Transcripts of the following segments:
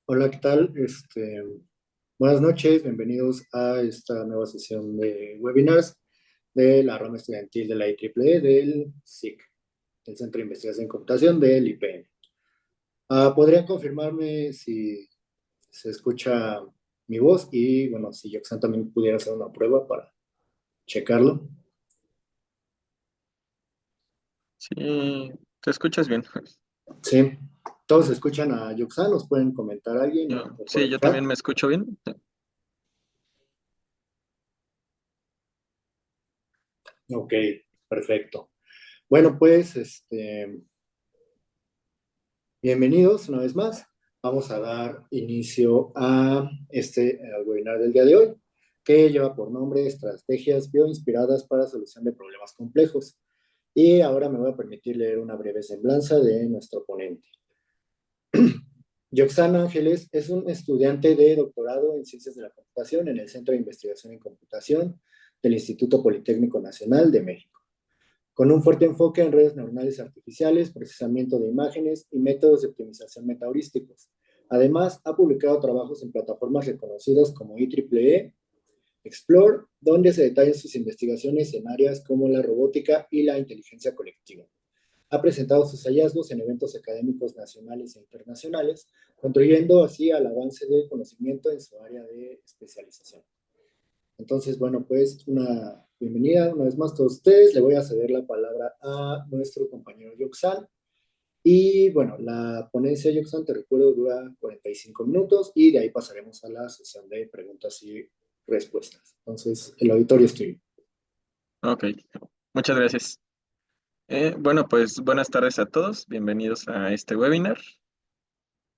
Hola, ¿qué tal? Buenas noches, bienvenidos a esta nueva sesión de webinars de la rama estudiantil de la IEEE del SIC, el Centro de Investigación en Computación del IPN. ¿Podrían confirmarme si se escucha mi voz? Y bueno, si Yoxan también pudiera hacer una prueba para checarlo. Sí, te escuchas bien. Sí, todos escuchan a Yoxan, nos pueden comentar alguien o por Sí, el yo chat. también me escucho bien. Ok, perfecto. Bueno, pues, bienvenidos una vez más. Vamos a dar inicio a al webinar del día de hoy, que lleva por nombre Estrategias Bioinspiradas para Solución de Problemas Complejos. Y ahora me voy a permitir leer una breve semblanza de nuestro ponente. Yoxana Ángeles es un estudiante de doctorado en Ciencias de la Computación en el Centro de Investigación en Computación del Instituto Politécnico Nacional de México, con un fuerte enfoque en redes neuronales artificiales, procesamiento de imágenes y métodos de optimización metaheurísticos. Además, ha publicado trabajos en plataformas reconocidas como IEEE, Explore, donde se detallan sus investigaciones en áreas como la robótica y la inteligencia colectiva. Ha presentado sus hallazgos en eventos académicos nacionales e internacionales, contribuyendo así al avance del conocimiento en su área de especialización. Entonces, bueno, pues una bienvenida una vez más a todos ustedes. Le voy a ceder la palabra a nuestro compañero Yoxan. Y bueno, la ponencia, Yoxan, te recuerdo, dura 45 minutos y de ahí pasaremos a la sesión de preguntas y respuestas. Entonces, el auditorio es tuyo. Ok, muchas gracias. Bueno, pues buenas tardes a todos. Bienvenidos a este webinar.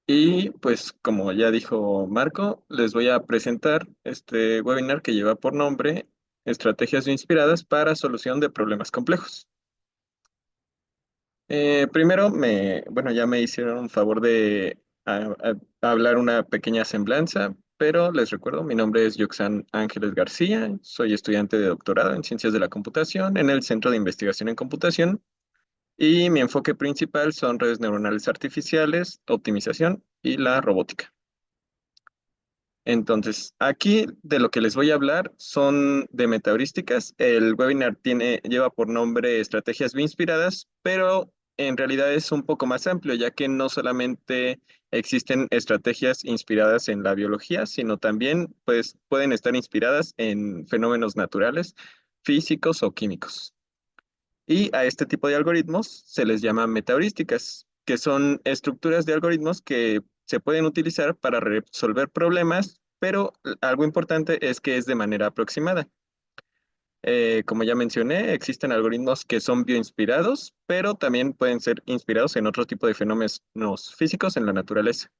Y pues como ya dijo Marco, les voy a presentar este webinar que lleva por nombre Estrategias inspiradas para solución de problemas complejos. Primero, bueno, ya me hicieron un favor de hablar una pequeña semblanza, pero les recuerdo, mi nombre es Yoxan Ángeles García, soy estudiante de doctorado en Ciencias de la Computación en el Centro de Investigación en Computación y mi enfoque principal son redes neuronales artificiales, optimización y la robótica. Entonces, aquí de lo que les voy a hablar son de metaheurísticas. El webinar lleva por nombre Estrategias Bien Inspiradas, pero en realidad es un poco más amplio, ya que no solamente existen estrategias inspiradas en la biología, sino también pues, pueden estar inspiradas en fenómenos naturales, físicos o químicos. Y a este tipo de algoritmos se les llama metaheurísticas, que son estructuras de algoritmos que se pueden utilizar para resolver problemas, pero algo importante es que es de manera aproximada. Como ya mencioné, existen algoritmos que son bioinspirados, pero también pueden ser inspirados en otro tipo de fenómenos físicos en la naturaleza.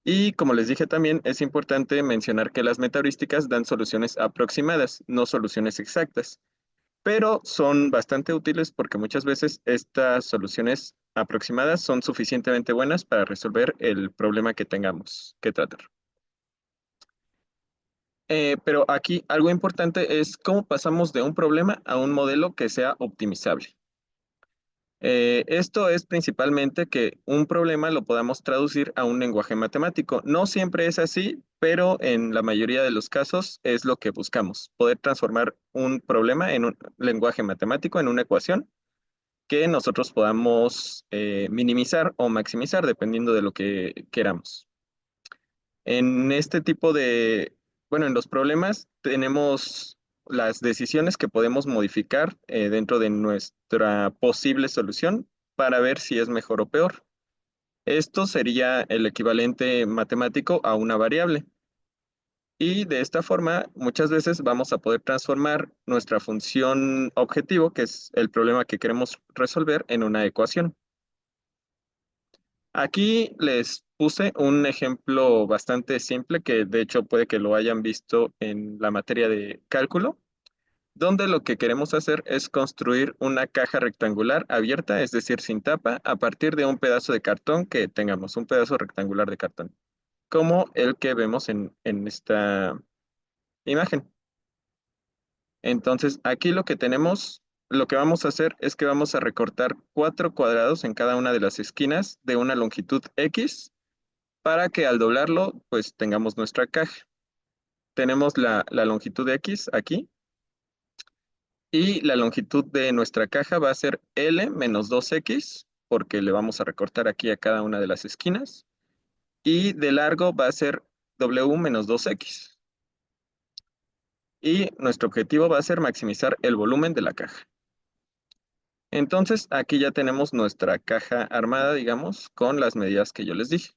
Y como les dije también, es importante mencionar que las metaheurísticas dan soluciones aproximadas, no soluciones exactas, pero son bastante útiles porque muchas veces estas soluciones aproximadas son suficientemente buenas para resolver el problema que tengamos que tratar. Pero aquí algo importante es cómo pasamos de un problema a un modelo que sea optimizable. Esto es principalmente que un problema lo podamos traducir a un lenguaje matemático. No siempre es así, pero en la mayoría de los casos es lo que buscamos, poder transformar un problema en un lenguaje matemático, en una ecuación que nosotros podamos minimizar o maximizar dependiendo de lo que queramos. En este tipo de, bueno, en los problemas tenemos las decisiones que podemos modificar dentro de nuestra posible solución para ver si es mejor o peor. Esto sería el equivalente matemático a una variable. Y de esta forma, muchas veces vamos a poder transformar nuestra función objetivo, que es el problema que queremos resolver, en una ecuación. Aquí les puse un ejemplo bastante simple que de hecho puede que lo hayan visto en la materia de cálculo, donde lo que queremos hacer es construir una caja rectangular abierta, es decir, sin tapa, a partir de un pedazo de cartón que tengamos, un pedazo rectangular de cartón, como el que vemos en esta imagen. Entonces, aquí lo que tenemos, lo que vamos a hacer es que vamos a recortar 4 cuadrados en cada una de las esquinas de una longitud X para que al doblarlo, pues tengamos nuestra caja. Tenemos la longitud de X aquí y la longitud de nuestra caja va a ser L menos 2X, porque le vamos a recortar aquí a cada una de las esquinas. Y de largo va a ser W menos 2X. Y nuestro objetivo va a ser maximizar el volumen de la caja. Entonces, aquí ya tenemos nuestra caja armada, digamos, con las medidas que yo les dije.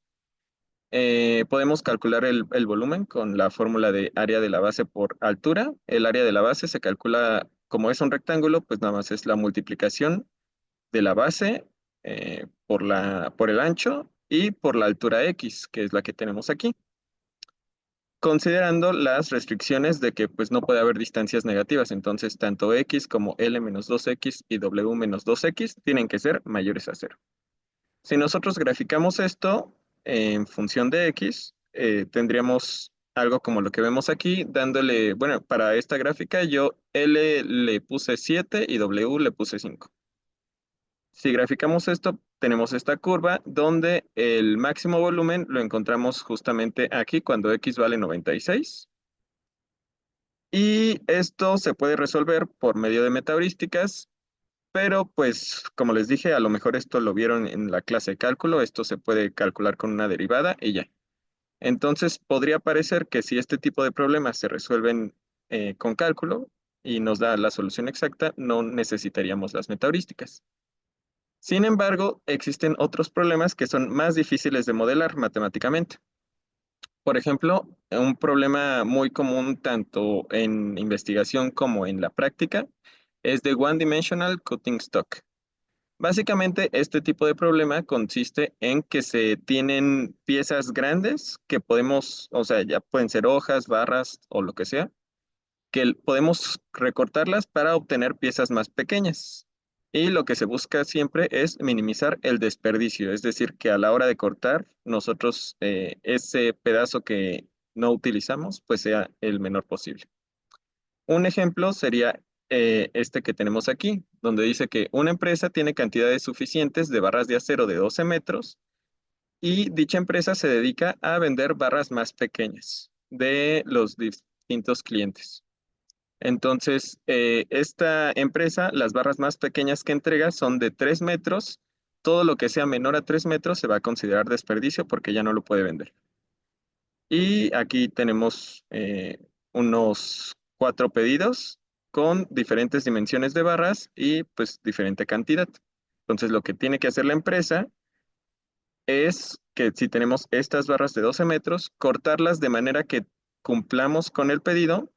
Podemos calcular el volumen con la fórmula de área de la base por altura. El área de la base se calcula, como es un rectángulo, pues nada más es la multiplicación de la base por el ancho y por la altura X, que es la que tenemos aquí, considerando las restricciones de que pues no puede haber distancias negativas. Entonces, tanto X como L menos 2X y W menos 2X tienen que ser mayores a cero. Si nosotros graficamos esto en función de X, tendríamos algo como lo que vemos aquí, dándole, bueno, para esta gráfica yo L le puse 7 y W le puse 5. Si graficamos esto, tenemos esta curva donde el máximo volumen lo encontramos justamente aquí cuando X vale 96. Y esto se puede resolver por medio de metaheurísticas, pero pues como les dije, a lo mejor esto lo vieron en la clase de cálculo, esto se puede calcular con una derivada y ya. Entonces podría parecer que si este tipo de problemas se resuelven con cálculo y nos da la solución exacta, no necesitaríamos las metaheurísticas. Sin embargo, existen otros problemas que son más difíciles de modelar matemáticamente. Por ejemplo, un problema muy común tanto en investigación como en la práctica es de One Dimensional Cutting Stock. Básicamente, este tipo de problema consiste en que se tienen piezas grandes que podemos, o sea, ya pueden ser hojas, barras o lo que sea, que podemos recortarlas para obtener piezas más pequeñas. Y lo que se busca siempre es minimizar el desperdicio, es decir, que a la hora de cortar, nosotros ese pedazo que no utilizamos, pues sea el menor posible. Un ejemplo sería este que tenemos aquí, donde dice que una empresa tiene cantidades suficientes de barras de acero de 12 metros y dicha empresa se dedica a vender barras más pequeñas de los distintos clientes. Entonces, esta empresa, las barras más pequeñas que entrega son de 3 metros. Todo lo que sea menor a 3 metros se va a considerar desperdicio porque ya no lo puede vender. Y aquí tenemos unos 4 pedidos con diferentes dimensiones de barras y pues diferente cantidad. Entonces, lo que tiene que hacer la empresa es que si tenemos estas barras de 12 metros, cortarlas de manera que cumplamos con el pedido,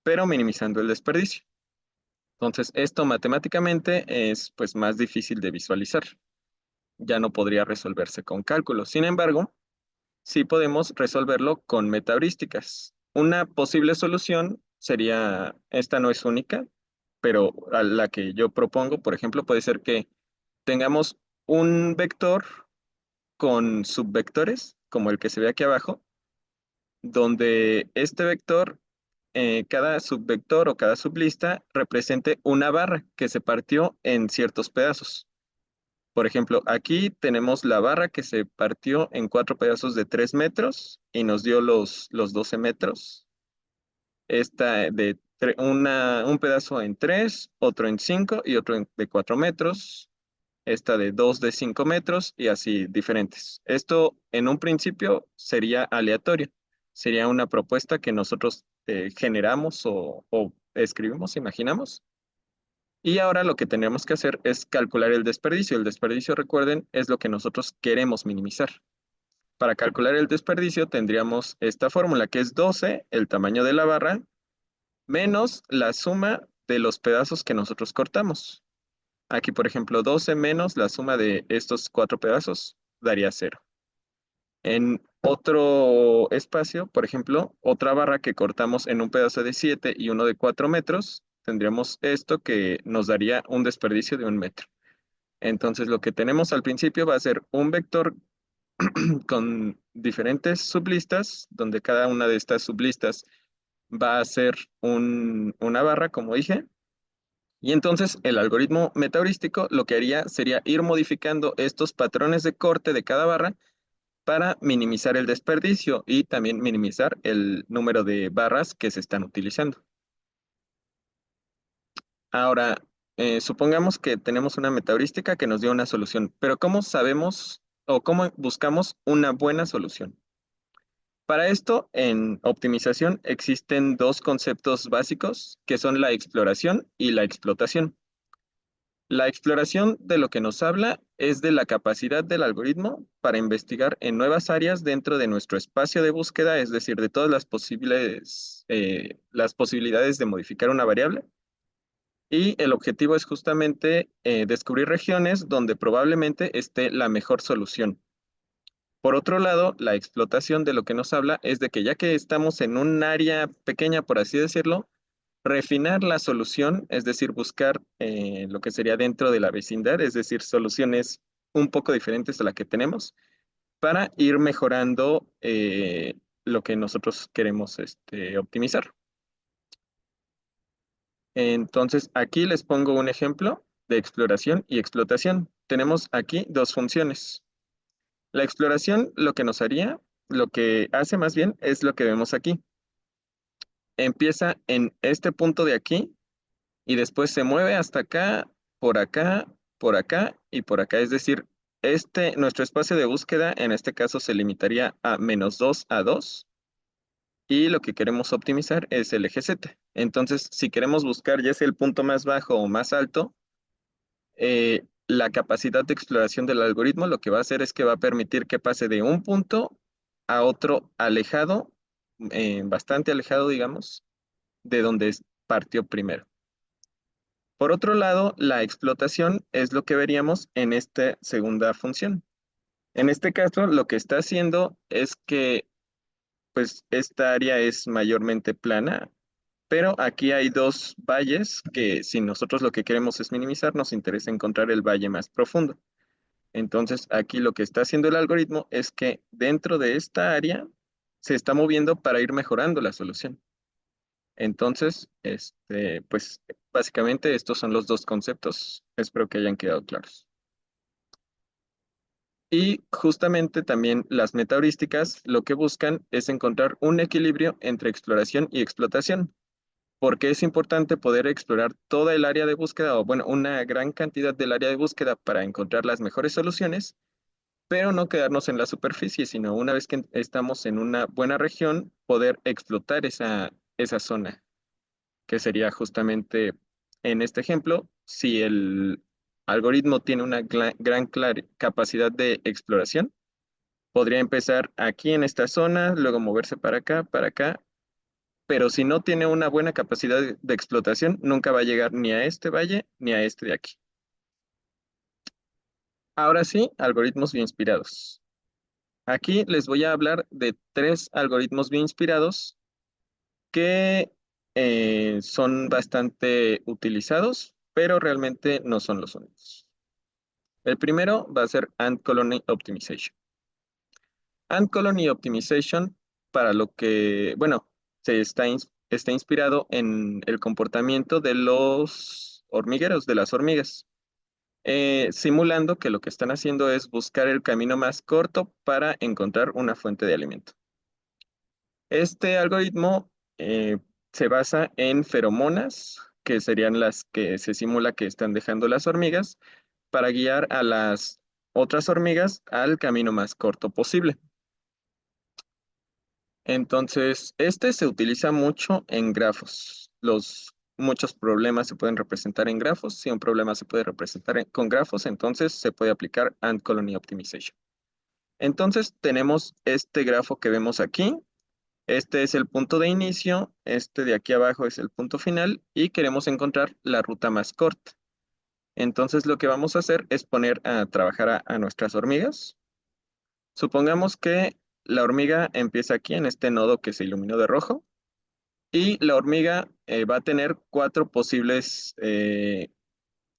pero minimizando el desperdicio. Entonces, esto matemáticamente es pues más difícil de visualizar. Ya no podría resolverse con cálculos. Sin embargo, sí podemos resolverlo con metaheurísticas. Una posible solución sería, esta no es única, pero a la que yo propongo, por ejemplo, puede ser que tengamos un vector con subvectores, como el que se ve aquí abajo, donde este vector, cada subvector o cada sublista represente una barra que se partió en ciertos pedazos. Por ejemplo, aquí tenemos la barra que se partió en 4 pedazos de 3 metros y nos dio los 12 metros. Esta de un pedazo en 3, otro en 5 y otro de 4 metros. Esta de 2 de 5 metros y así diferentes. Esto en un principio sería aleatorio. Sería una propuesta que nosotros generamos o escribimos, imaginamos. Y ahora lo que tenemos que hacer es calcular el desperdicio. El desperdicio, recuerden, es lo que nosotros queremos minimizar. Para calcular el desperdicio tendríamos esta fórmula que es 12, el tamaño de la barra, menos la suma de los pedazos que nosotros cortamos. Aquí, por ejemplo, 12 menos la suma de estos 4 pedazos daría 0. En otro espacio, por ejemplo, otra barra que cortamos en un pedazo de 7 y uno de 4 metros, tendríamos esto que nos daría un desperdicio de 1 metro. Entonces, lo que tenemos al principio va a ser un vector con diferentes sublistas, donde cada una de estas sublistas va a ser una barra, como dije. Y entonces el algoritmo metaheurístico lo que haría sería ir modificando estos patrones de corte de cada barra para minimizar el desperdicio y también minimizar el número de barras que se están utilizando. Ahora, supongamos que tenemos una metaheurística que nos dio una solución, pero ¿cómo sabemos o cómo buscamos una buena solución? Para esto, en optimización existen dos conceptos básicos que son la exploración y la explotación. La exploración de lo que nos habla es de la capacidad del algoritmo para investigar en nuevas áreas dentro de nuestro espacio de búsqueda, es decir, de todas las posibilidades de modificar una variable. Y el objetivo es justamente descubrir regiones donde probablemente esté la mejor solución. Por otro lado, la explotación de lo que nos habla es de que ya que estamos en un área pequeña, por así decirlo, refinar la solución, es decir, buscar lo que sería dentro de la vecindad, es decir, soluciones un poco diferentes a la que tenemos, para ir mejorando lo que nosotros queremos optimizar. Entonces, aquí les pongo un ejemplo de exploración y explotación. Tenemos aquí dos funciones. La exploración lo que nos haría, lo que hace más bien es lo que vemos aquí. Empieza en este punto de aquí y después se mueve hasta acá, por acá y por acá. Es decir, nuestro espacio de búsqueda en este caso se limitaría a -2 a 2 y lo que queremos optimizar es el eje Z. Entonces, si queremos buscar ya sea el punto más bajo o más alto, la capacidad de exploración del algoritmo lo que va a hacer es que va a permitir que pase de un punto a otro alejado, bastante alejado, digamos, de donde partió primero. Por otro lado, la explotación es lo que veríamos en esta segunda función. En este caso, lo que está haciendo es que pues esta área es mayormente plana, pero aquí hay dos valles que si nosotros lo que queremos es minimizar, nos interesa encontrar el valle más profundo. Entonces, aquí lo que está haciendo el algoritmo es que dentro de esta área se está moviendo para ir mejorando la solución. Entonces, pues básicamente estos son los dos conceptos. Espero que hayan quedado claros. Y justamente también las metaheurísticas lo que buscan es encontrar un equilibrio entre exploración y explotación, porque es importante poder explorar toda el área de búsqueda, o bueno, una gran cantidad del área de búsqueda para encontrar las mejores soluciones, pero no quedarnos en la superficie, sino una vez que estamos en una buena región, poder explotar esa zona, que sería justamente en este ejemplo, si el algoritmo tiene una gran capacidad de exploración, podría empezar aquí en esta zona, luego moverse para acá, pero si no tiene una buena capacidad de explotación, nunca va a llegar ni a este valle ni a este de aquí. Ahora sí, algoritmos bien inspirados. Aquí les voy a hablar de tres algoritmos bien inspirados que son bastante utilizados, pero realmente no son los únicos. El primero va a ser Ant Colony Optimization. Ant Colony Optimization, para lo que, bueno, está inspirado en el comportamiento de los hormigueros, de las hormigas, simulando que lo que están haciendo es buscar el camino más corto para encontrar una fuente de alimento. Este algoritmo se basa en feromonas, que serían las que se simula que están dejando las hormigas, para guiar a las otras hormigas al camino más corto posible. Entonces, este se utiliza mucho en grafos. Muchos problemas se pueden representar en grafos. Si un problema se puede representar con grafos, entonces se puede aplicar Ant Colony Optimization. Entonces, tenemos este grafo que vemos aquí. Este es el punto de inicio, este de aquí abajo es el punto final y queremos encontrar la ruta más corta. Entonces, lo que vamos a hacer es poner a trabajar a nuestras hormigas. Supongamos que la hormiga empieza aquí en este nodo que se iluminó de rojo y la hormiga va a tener cuatro posibles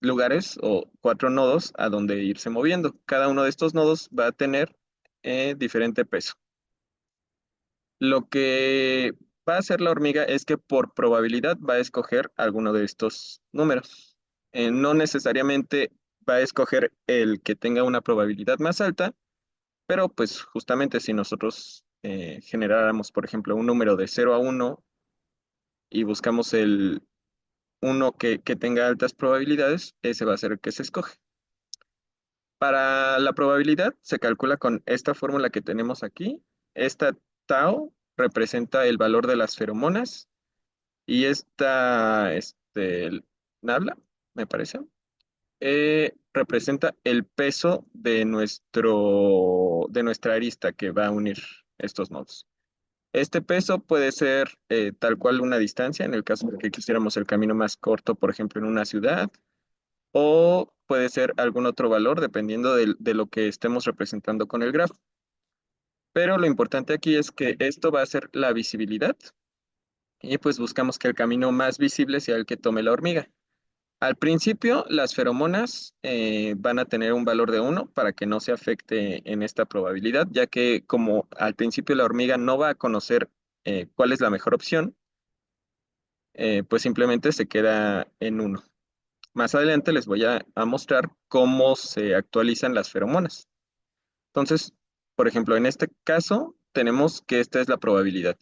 lugares o cuatro nodos a donde irse moviendo. Cada uno de estos nodos va a tener diferente peso. Lo que va a hacer la hormiga es que por probabilidad va a escoger alguno de estos números. No necesariamente va a escoger el que tenga una probabilidad más alta, Pero pues justamente si nosotros generáramos, por ejemplo, un número de 0 a 1 y buscamos el uno que tenga altas probabilidades, ese va a ser el que se escoge. Para la probabilidad se calcula con esta fórmula que tenemos aquí. Esta tau representa el valor de las feromonas y esta nabla, me parece, representa el peso de nuestra arista que va a unir estos nodos. Este peso puede ser tal cual una distancia, en el caso de que quisiéramos el camino más corto, por ejemplo, en una ciudad, o puede ser algún otro valor dependiendo de lo que estemos representando con el grafo. Pero lo importante aquí es que esto va a ser la visibilidad y pues buscamos que el camino más visible sea el que tome la hormiga. Al principio, las feromonas van a tener un valor de 1 para que no se afecte en esta probabilidad, ya que como al principio la hormiga no va a conocer cuál es la mejor opción, pues simplemente se queda en 1. Más adelante les voy a mostrar cómo se actualizan las feromonas. Entonces, por ejemplo, en este caso tenemos que esta es la probabilidad.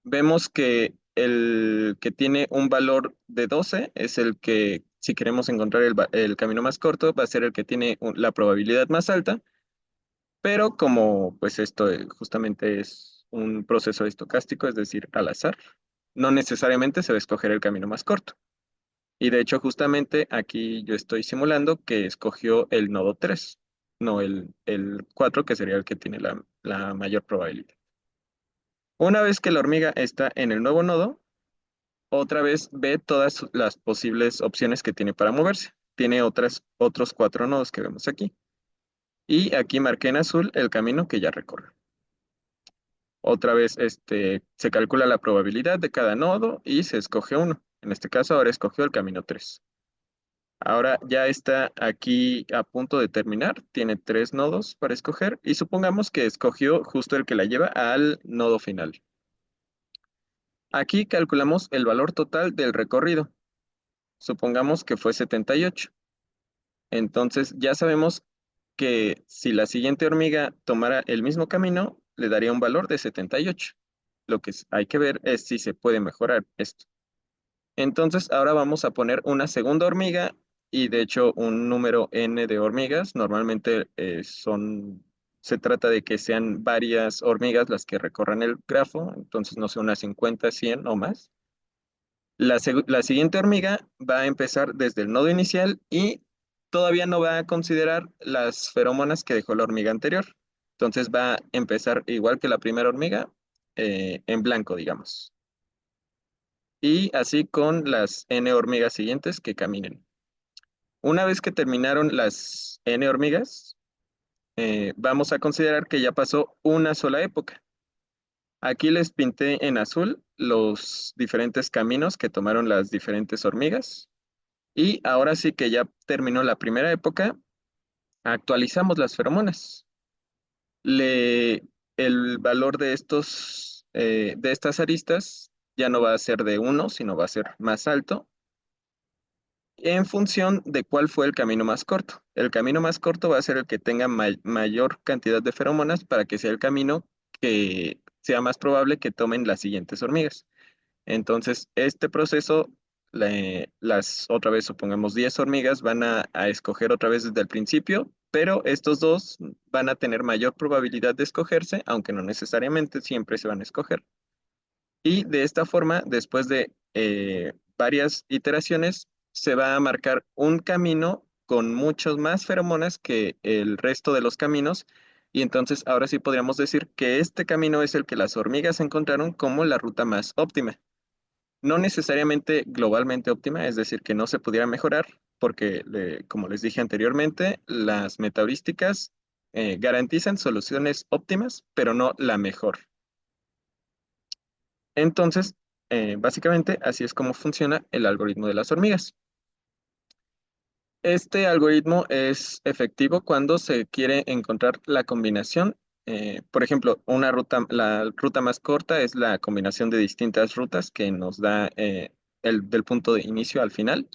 Vemos que el que tiene un valor de 12 es el que, si queremos encontrar el camino más corto, va a ser el que tiene la probabilidad más alta, pero como pues esto justamente es un proceso estocástico, es decir, al azar, no necesariamente se va a escoger el camino más corto. Y de hecho, justamente aquí yo estoy simulando que escogió el nodo 3, no el 4, que sería el que tiene la mayor probabilidad. Una vez que la hormiga está en el nuevo nodo, otra vez ve todas las posibles opciones que tiene para moverse. Tiene otros 4 nodos que vemos aquí. Y aquí marqué en azul el camino que ya recorre. Otra vez se calcula la probabilidad de cada nodo y se escoge uno. En este caso ahora escogió el camino 3. Ahora ya está aquí a punto de terminar. Tiene 3 nodos para escoger y supongamos que escogió justo el que la lleva al nodo final. Aquí calculamos el valor total del recorrido. Supongamos que fue 78. Entonces ya sabemos que si la siguiente hormiga tomara el mismo camino, le daría un valor de 78. Lo que hay que ver es si se puede mejorar esto. Entonces ahora vamos a poner una segunda hormiga y de hecho un número n de hormigas. Normalmente se trata de que sean varias hormigas las que recorran el grafo, entonces no sé, unas 50, 100 o más. La siguiente hormiga va a empezar desde el nodo inicial y todavía no va a considerar las feromonas que dejó la hormiga anterior. Entonces va a empezar igual que la primera hormiga, en blanco, digamos. Y así con las n hormigas siguientes que caminen. Una vez que terminaron las n hormigas, vamos a considerar que ya pasó una sola época. Aquí les pinté en azul los diferentes caminos que tomaron las diferentes hormigas. Y ahora sí que ya terminó la primera época, actualizamos las feromonas. Le, el valor de estas aristas ya no va a ser de 1, sino va a ser más alto en función de cuál fue el camino más corto. El camino más corto va a ser el que tenga mayor cantidad de feromonas para que sea el camino que sea más probable que tomen las siguientes hormigas. Entonces, este proceso, otra vez, supongamos 10 hormigas, van a escoger otra vez desde el principio, pero estos dos van a tener mayor probabilidad de escogerse, aunque no necesariamente siempre se van a escoger. Y de esta forma, después de varias iteraciones, se va a marcar un camino con muchos más feromonas que el resto de los caminos. Y entonces ahora sí podríamos decir que este camino es el que las hormigas encontraron como la ruta más óptima. No necesariamente globalmente óptima, es decir, que no se pudiera mejorar, porque como les dije anteriormente, las metaheurísticas garantizan soluciones óptimas, pero no la mejor. Entonces, básicamente así es como funciona el algoritmo de las hormigas. Este algoritmo es efectivo cuando se quiere encontrar la combinación. Por ejemplo, la ruta más corta es la combinación de distintas rutas que nos da del punto de inicio al final.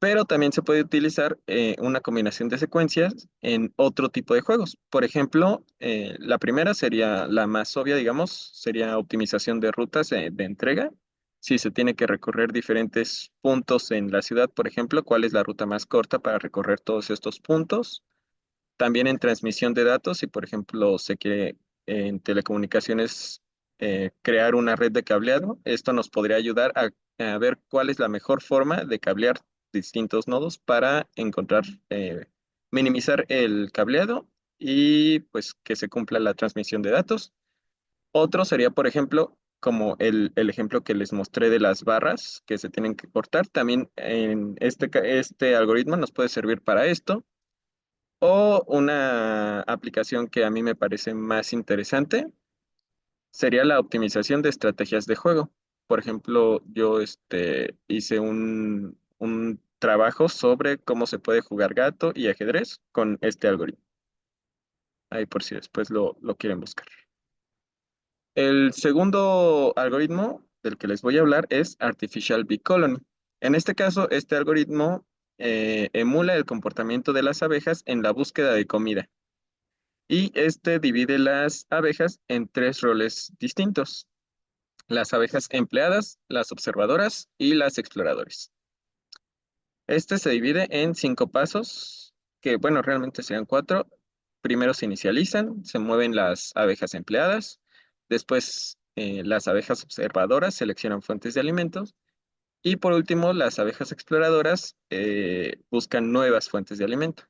pero también se puede utilizar una combinación de secuencias en otro tipo de juegos. Por ejemplo, la primera sería la más obvia, digamos, sería optimización de rutas de entrega. Si se tiene que recorrer diferentes puntos en la ciudad, por ejemplo, ¿cuál es la ruta más corta para recorrer todos estos puntos? También en transmisión de datos, si por ejemplo se quiere en telecomunicaciones crear una red de cableado, esto nos podría ayudar a ver cuál es la mejor forma de cablear distintos nodos para encontrar, minimizar el cableado y pues que se cumpla la transmisión de datos. Otro sería, por ejemplo, como el ejemplo que les mostré de las barras que se tienen que cortar. También en este algoritmo nos puede servir para esto. O una aplicación que a mí me parece más interesante sería la optimización de estrategias de juego. Por ejemplo, yo hice un trabajo sobre cómo se puede jugar gato y ajedrez con este algoritmo. Ahí por si después lo quieren buscar. El segundo algoritmo del que les voy a hablar es Artificial Bee Colony. En este caso, este algoritmo emula el comportamiento de las abejas en la búsqueda de comida. Y este divide las abejas en tres roles distintos: las abejas empleadas, las observadoras y las exploradores. Este se divide en 5 pasos, que bueno, realmente serían 4. Primero se inicializan, se mueven las abejas empleadas, después las abejas observadoras seleccionan fuentes de alimentos y por último las abejas exploradoras buscan nuevas fuentes de alimento.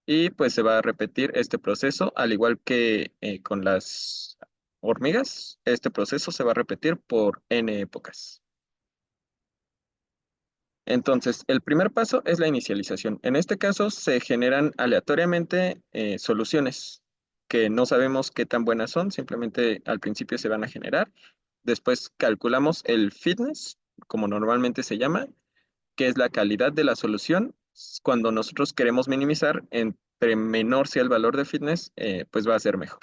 Y pues se va a repetir este proceso, al igual que con las hormigas, este proceso se va a repetir por n épocas. Entonces, el primer paso es la inicialización. En este caso, se generan aleatoriamente soluciones que no sabemos qué tan buenas son, simplemente al principio se van a generar. Después calculamos el fitness, como normalmente se llama, que es la calidad de la solución. Cuando nosotros queremos minimizar, entre menor sea el valor de fitness, pues va a ser mejor.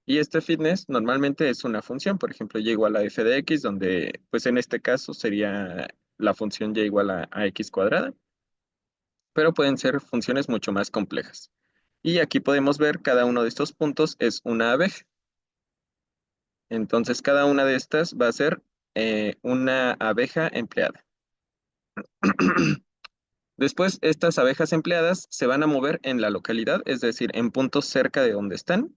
Y este fitness normalmente es una función, por ejemplo, y igual a f de x, donde pues en este caso sería la función y igual a x cuadrada, pero pueden ser funciones mucho más complejas. Y aquí podemos ver cada uno de estos puntos es una abeja. Entonces cada una de estas va a ser una abeja empleada. Después, estas abejas empleadas se van a mover en la localidad, es decir, en puntos cerca de donde están.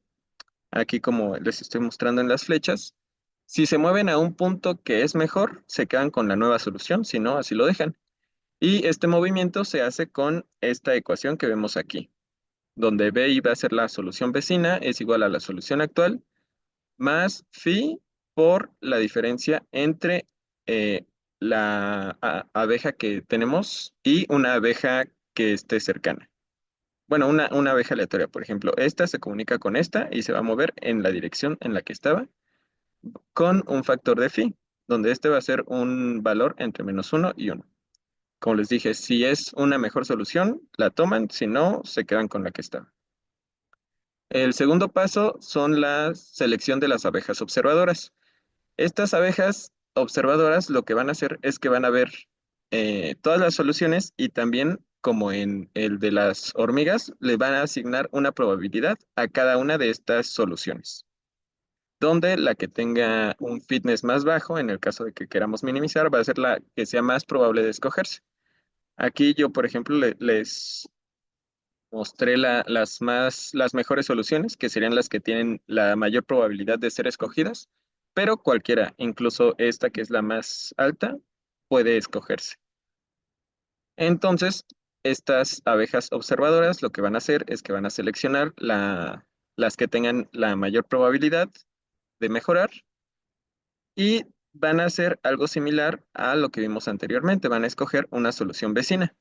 Aquí, como les estoy mostrando en las flechas, si se mueven a un punto que es mejor, se quedan con la nueva solución, si no, así lo dejan. Y este movimiento se hace con esta ecuación que vemos aquí, donde B va a ser la solución vecina, es igual a la solución actual, más phi por la diferencia entre eh, la abeja que tenemos y una abeja que esté cercana. Bueno, una abeja aleatoria, por ejemplo, esta se comunica con esta y se va a mover en la dirección en la que estaba con un factor de phi, donde este va a ser un valor entre -1 y 1. Como les dije, si es una mejor solución, la toman, si no, se quedan con la que estaba. El segundo paso son la selección de las abejas observadoras. Estas abejas observadoras lo que van a hacer es que van a ver todas las soluciones y también, como en el de las hormigas, le van a asignar una probabilidad a cada una de estas soluciones, donde la que tenga un fitness más bajo, en el caso de que queramos minimizar, va a ser la que sea más probable de escogerse. Aquí yo, por ejemplo, les mostré las mejores soluciones, que serían las que tienen la mayor probabilidad de ser escogidas, pero cualquiera, incluso esta que es la más alta, puede escogerse. Entonces, estas abejas observadoras lo que van a hacer es que van a seleccionar las que tengan la mayor probabilidad de mejorar y van a hacer algo similar a lo que vimos anteriormente, van a escoger una solución vecina.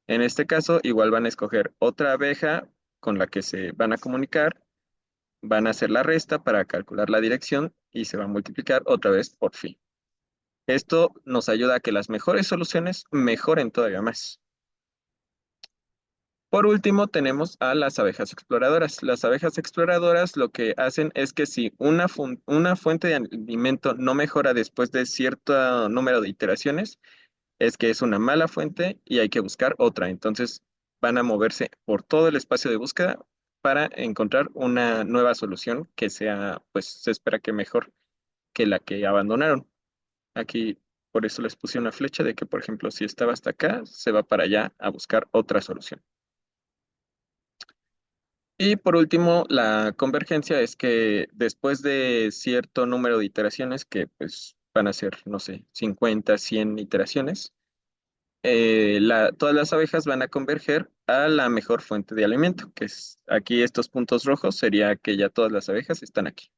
En este caso, igual van a escoger otra abeja con la que se van a comunicar, van a hacer la resta para calcular la dirección y se va a multiplicar otra vez por phi. Esto nos ayuda a que las mejores soluciones mejoren todavía más. Por último, tenemos a las abejas exploradoras. Las abejas exploradoras lo que hacen es que si una fuente de alimento no mejora después de cierto número de iteraciones, es que es una mala fuente y hay que buscar otra. Entonces van a moverse por todo el espacio de búsqueda para encontrar una nueva solución que sea, pues se espera que mejor que la que abandonaron. Aquí por eso les puse una flecha de que, por ejemplo, si estaba hasta acá, se va para allá a buscar otra solución. Y por último, la convergencia es que después de cierto número de iteraciones, que pues van a ser, no sé, 50, 100 iteraciones, todas las abejas van a converger a la mejor fuente de alimento, que es aquí estos puntos rojos, sería que ya todas las abejas están aquí.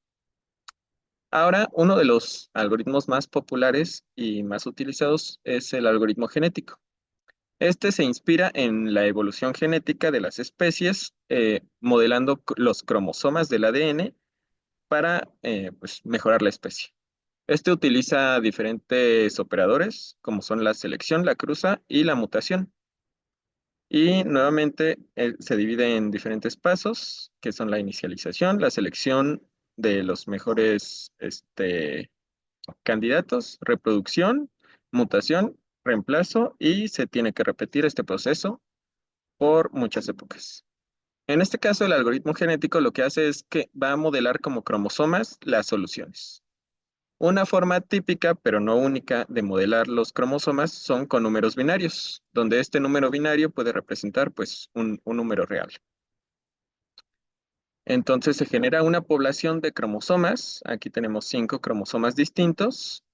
Ahora, uno de los algoritmos más populares y más utilizados es el algoritmo genético. Este se inspira en la evolución genética de las especies, modelando los cromosomas del ADN para pues, mejorar la especie. Este utiliza diferentes operadores, como son la selección, la cruza y la mutación. Y nuevamente se divide en diferentes pasos, que son la inicialización, la selección de los mejores candidatos, reproducción, mutación, reemplazo, y se tiene que repetir este proceso por muchas épocas. En este caso, el algoritmo genético lo que hace es que va a modelar como cromosomas las soluciones. Una forma típica, pero no única, de modelar los cromosomas son con números binarios, donde este número binario puede representar pues un número real. Entonces se genera una población de cromosomas, aquí tenemos 5 cromosomas distintos,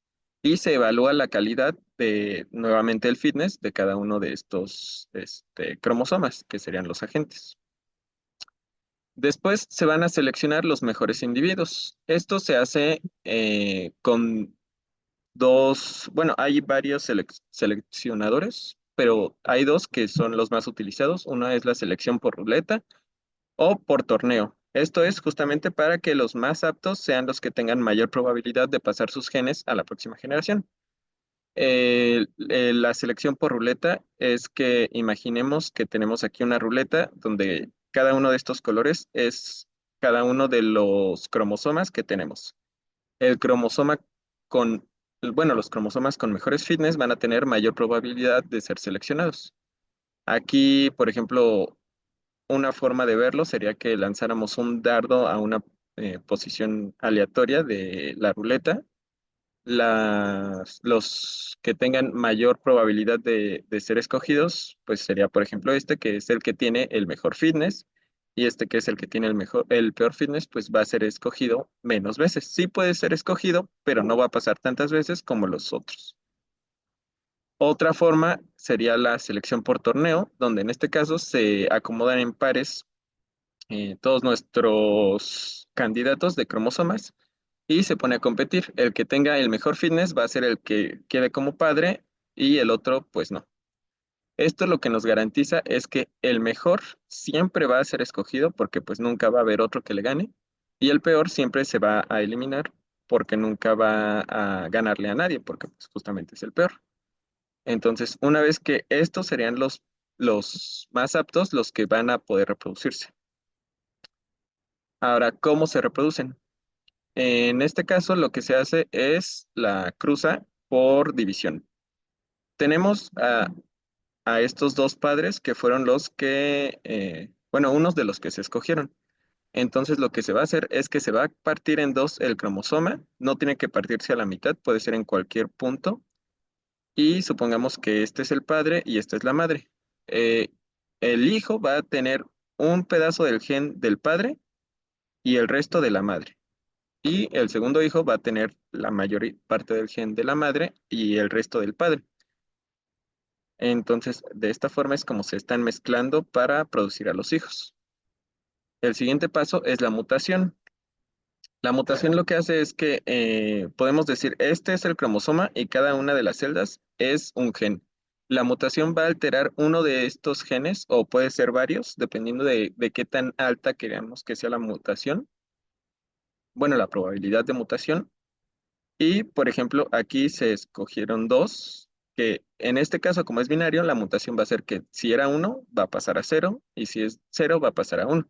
y se evalúa la calidad de, nuevamente, el fitness de cada uno de estos cromosomas, que serían los agentes. Después se van a seleccionar los mejores individuos. Esto se hace con bueno, hay varios seleccionadores, pero hay dos que son los más utilizados. Una es la selección por ruleta o por torneo. Esto es justamente para que los más aptos sean los que tengan mayor probabilidad de pasar sus genes a la próxima generación. La selección por ruleta es que imaginemos que tenemos aquí una ruleta donde cada uno de estos colores es cada uno de los cromosomas que tenemos. El cromosoma con, bueno, los cromosomas con mejores fitness van a tener mayor probabilidad de ser seleccionados. Aquí, por ejemplo, una forma de verlo sería que lanzáramos un dardo a una posición aleatoria de la ruleta. Los que tengan mayor probabilidad de ser escogidos, pues sería, por ejemplo, este que es el que tiene el mejor fitness, y este que es el que tiene el peor fitness, pues va a ser escogido menos veces. Sí puede ser escogido, pero no va a pasar tantas veces como los otros. Otra forma sería la selección por torneo, donde en este caso se acomodan en pares todos nuestros candidatos de cromosomas y se pone a competir. El que tenga el mejor fitness va a ser el que quede como padre y el otro, pues no. Esto lo que nos garantiza es que el mejor siempre va a ser escogido porque pues nunca va a haber otro que le gane, y el peor siempre se va a eliminar porque nunca va a ganarle a nadie porque pues, justamente es el peor. Entonces, una vez que estos serían los más aptos, los que van a poder reproducirse. Ahora, ¿cómo se reproducen? En este caso, lo que se hace es la cruza por división. Tenemos a estos dos padres que fueron los que, bueno, unos de los que se escogieron. Entonces, lo que se va a hacer es que se va a partir en dos el cromosoma. No tiene que partirse a la mitad, puede ser en cualquier punto. Y supongamos que este es el padre y esta es la madre. Eh, el hijo va a tener un pedazo del gen del padre y el resto de la madre. Y el segundo hijo va a tener la mayor parte del gen de la madre y el resto del padre. Entonces, de esta forma es como se están mezclando para producir a los hijos. El siguiente paso es la mutación. La mutación lo que hace es que podemos decir, este es el cromosoma y cada una de las celdas es un gen. La mutación va a alterar uno de estos genes o puede ser varios, dependiendo de qué tan alta queramos que sea la mutación. Bueno, la probabilidad de mutación. Y, por ejemplo, aquí se escogieron dos, que en este caso, como es binario, la mutación va a ser que si era uno, va a pasar a cero, y si es cero, va a pasar a uno.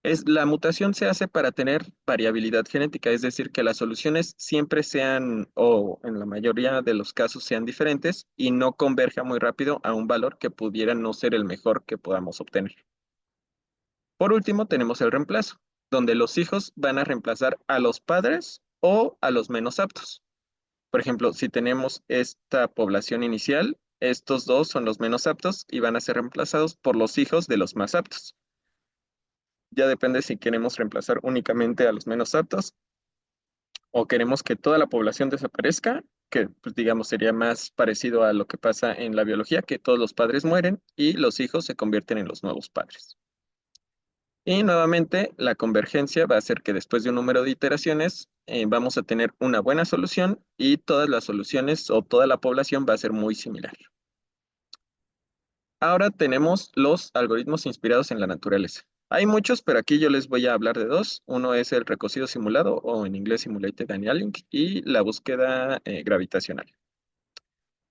La mutación se hace para tener variabilidad genética, es decir, que las soluciones siempre sean, o en la mayoría de los casos sean diferentes y no converja muy rápido a un valor que pudiera no ser el mejor que podamos obtener. Por último, tenemos el reemplazo, donde los hijos van a reemplazar a los padres o a los menos aptos. Por ejemplo, si tenemos esta población inicial, estos dos son los menos aptos y van a ser reemplazados por los hijos de los más aptos. Ya depende si queremos reemplazar únicamente a los menos aptos o queremos que toda la población desaparezca, que pues, digamos sería más parecido a lo que pasa en la biología, que todos los padres mueren y los hijos se convierten en los nuevos padres. Y nuevamente, la convergencia va a hacer que después de un número de iteraciones vamos a tener una buena solución y todas las soluciones o toda la población va a ser muy similar. Ahora tenemos los algoritmos inspirados en la naturaleza. Hay muchos, pero aquí yo les voy a hablar de dos. Uno es el recocido simulado o en inglés Simulated Annealing y la búsqueda gravitacional.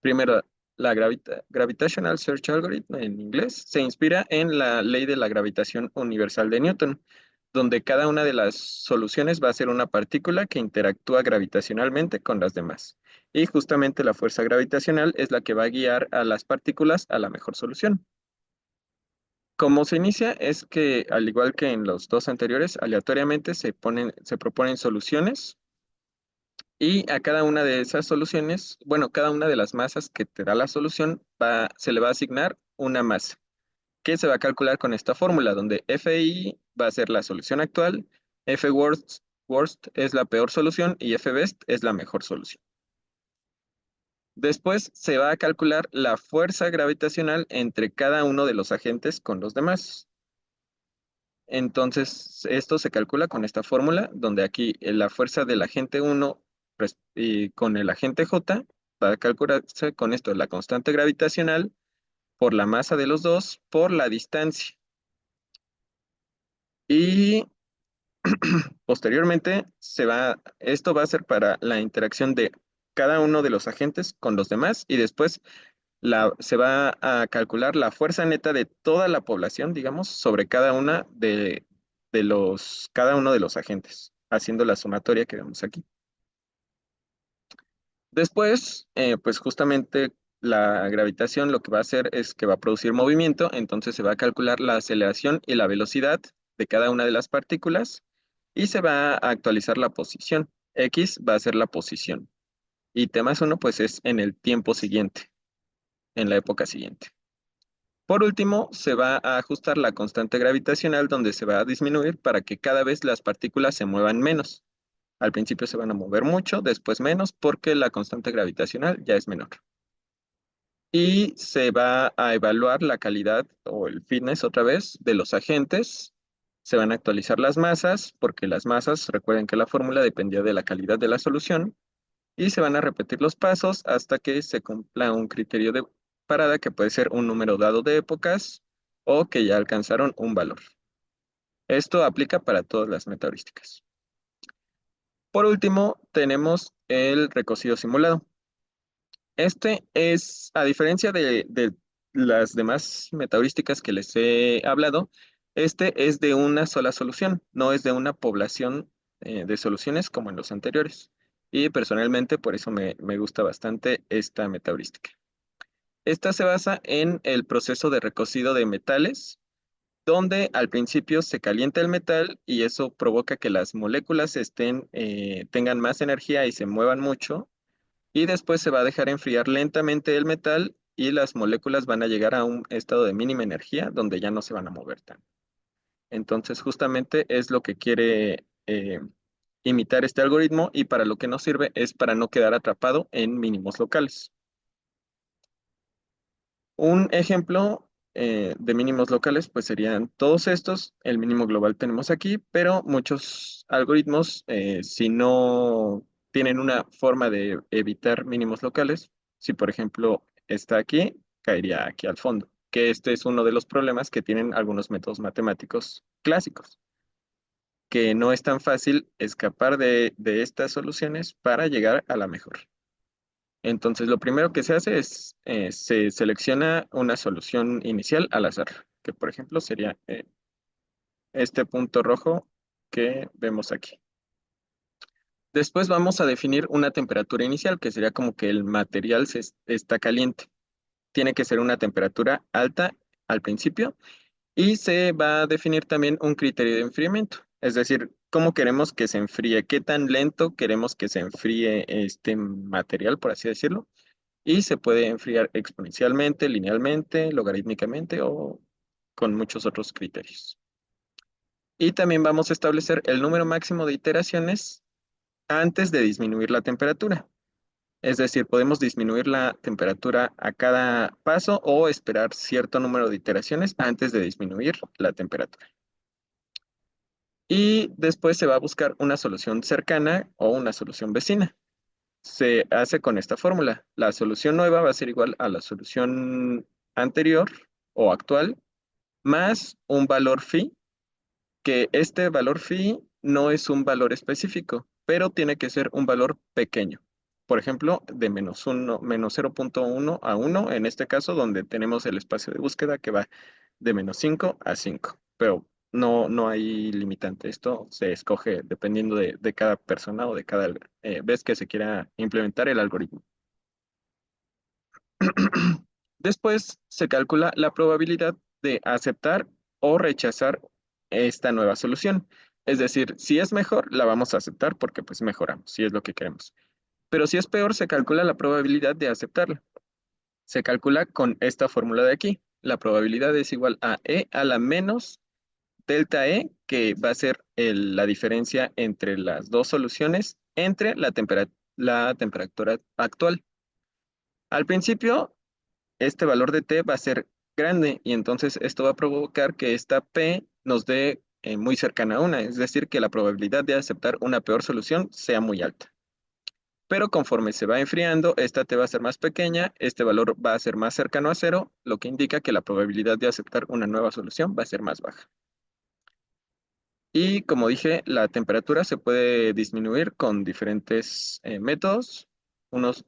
Primero, la Gravitational Search Algorithm en inglés se inspira en la ley de la gravitación universal de Newton, donde cada una de las soluciones va a ser una partícula que interactúa gravitacionalmente con las demás. Y justamente la fuerza gravitacional es la que va a guiar a las partículas a la mejor solución. Como se inicia es que, al igual que en los dos anteriores, aleatoriamente se proponen soluciones y a cada una de esas soluciones, bueno, cada una de las masas que te da la solución, se le va a asignar una masa, que se va a calcular con esta fórmula, donde FI va a ser la solución actual, worst es la peor solución y FBest es la mejor solución. Después se va a calcular la fuerza gravitacional entre cada uno de los agentes con los demás. Entonces, esto se calcula con esta fórmula, donde aquí la fuerza del agente 1 y con el agente J va a calcularse con esto, la constante gravitacional por la masa de los dos por la distancia. Y posteriormente, esto va a ser para la interacción de cada uno de los agentes con los demás y después se va a calcular la fuerza neta de toda la población, digamos, sobre cada uno de los agentes, haciendo la sumatoria que vemos aquí. Después, pues justamente la gravitación lo que va a hacer es que va a producir movimiento, entonces se va a calcular la aceleración y la velocidad de cada una de las partículas y se va a actualizar la posición. X va a ser la posición y T más 1 pues es en el tiempo siguiente, en la época siguiente. Por último, se va a ajustar la constante gravitacional donde se va a disminuir para que cada vez las partículas se muevan menos. Al principio se van a mover mucho, después menos, porque la constante gravitacional ya es menor. Y se va a evaluar la calidad o el fitness otra vez de los agentes. Se van a actualizar las masas, porque las masas, recuerden que la fórmula dependía de la calidad de la solución. Y se van a repetir los pasos hasta que se cumpla un criterio de parada que puede ser un número dado de épocas o que ya alcanzaron un valor. Esto aplica para todas las metaheurísticas. Por último, tenemos el recocido simulado. Este es, a diferencia de las demás metaheurísticas que les he hablado, este es de una sola solución, no es de una población de soluciones como en los anteriores. Y personalmente por eso me gusta bastante esta metaheurística. Esta se basa en el proceso de recocido de metales, donde al principio se calienta el metal y eso provoca que las moléculas tengan más energía y se muevan mucho y después se va a dejar enfriar lentamente el metal y las moléculas van a llegar a un estado de mínima energía donde ya no se van a mover tanto. Entonces, justamente es lo que quiere imitar este algoritmo y para lo que nos sirve es para no quedar atrapado en mínimos locales. Un ejemplo de mínimos locales, pues serían todos estos. El mínimo global tenemos aquí, pero muchos algoritmos, si no tienen una forma de evitar mínimos locales, si por ejemplo está aquí, caería aquí al fondo, que este es uno de los problemas que tienen algunos métodos matemáticos clásicos, que no es tan fácil escapar de estas soluciones para llegar a la mejor. Entonces, lo primero que se hace es, se selecciona una solución inicial al azar, que por ejemplo sería este punto rojo que vemos aquí. Después vamos a definir una temperatura inicial, que sería como que el material está caliente. Tiene que ser una temperatura alta al principio y se va a definir también un criterio de enfriamiento. Es decir, cómo queremos que se enfríe, qué tan lento queremos que se enfríe este material, por así decirlo. Y se puede enfriar exponencialmente, linealmente, logarítmicamente o con muchos otros criterios. Y también vamos a establecer el número máximo de iteraciones antes de disminuir la temperatura. Es decir, podemos disminuir la temperatura a cada paso o esperar cierto número de iteraciones antes de disminuir la temperatura. Y después se va a buscar una solución cercana o una solución vecina. Se hace con esta fórmula. La solución nueva va a ser igual a la solución anterior o actual más un valor phi, que este valor phi no es un valor específico, pero tiene que ser un valor pequeño. Por ejemplo, de menos 0,1 a 1, en este caso, donde tenemos el espacio de búsqueda que va de menos 5 a 5. Pero no hay limitante. Esto se escoge dependiendo de cada persona o de cada vez que se quiera implementar el algoritmo. Después se calcula la probabilidad de aceptar o rechazar esta nueva solución. Es decir, si es mejor, la vamos a aceptar porque pues mejoramos, si es lo que queremos. Pero si es peor, se calcula la probabilidad de aceptarla. Se calcula con esta fórmula de aquí. La probabilidad es igual a E a la menos delta E, que va a ser la diferencia entre las dos soluciones entre la temperatura actual. Al principio, este valor de t va a ser grande y entonces esto va a provocar que esta p nos dé muy cercana a una, es decir, que la probabilidad de aceptar una peor solución sea muy alta. Pero conforme se va enfriando, esta t va a ser más pequeña, este valor va a ser más cercano a cero, lo que indica que la probabilidad de aceptar una nueva solución va a ser más baja. Y como dije, la temperatura se puede disminuir con diferentes métodos.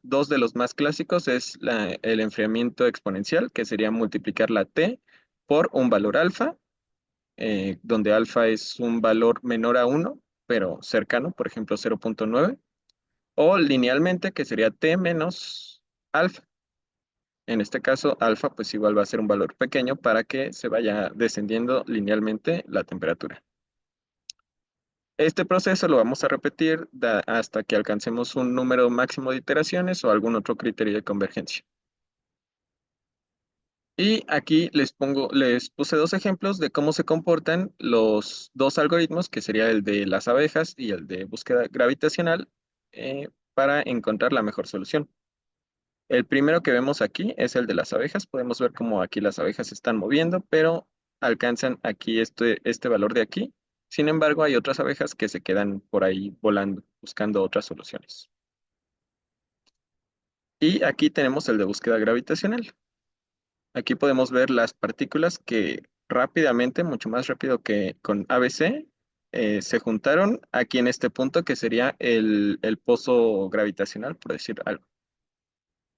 Dos de los más clásicos es el enfriamiento exponencial, que sería multiplicar la T por un valor alfa, donde alfa es un valor menor a 1, pero cercano, por ejemplo 0,9, o linealmente, que sería T menos alfa. En este caso, alfa pues igual va a ser un valor pequeño para que se vaya descendiendo linealmente la temperatura. Este proceso lo vamos a repetir hasta que alcancemos un número máximo de iteraciones o algún otro criterio de convergencia. Y aquí les puse dos ejemplos de cómo se comportan los dos algoritmos, que sería el de las abejas y el de búsqueda gravitacional, para encontrar la mejor solución. El primero que vemos aquí es el de las abejas. Podemos ver cómo aquí las abejas se están moviendo, pero alcanzan aquí este valor de aquí. Sin embargo, hay otras abejas que se quedan por ahí volando, buscando otras soluciones. Y aquí tenemos el de búsqueda gravitacional. Aquí podemos ver las partículas que rápidamente, mucho más rápido que con ABC, se juntaron aquí en este punto que sería el pozo gravitacional, por decir algo.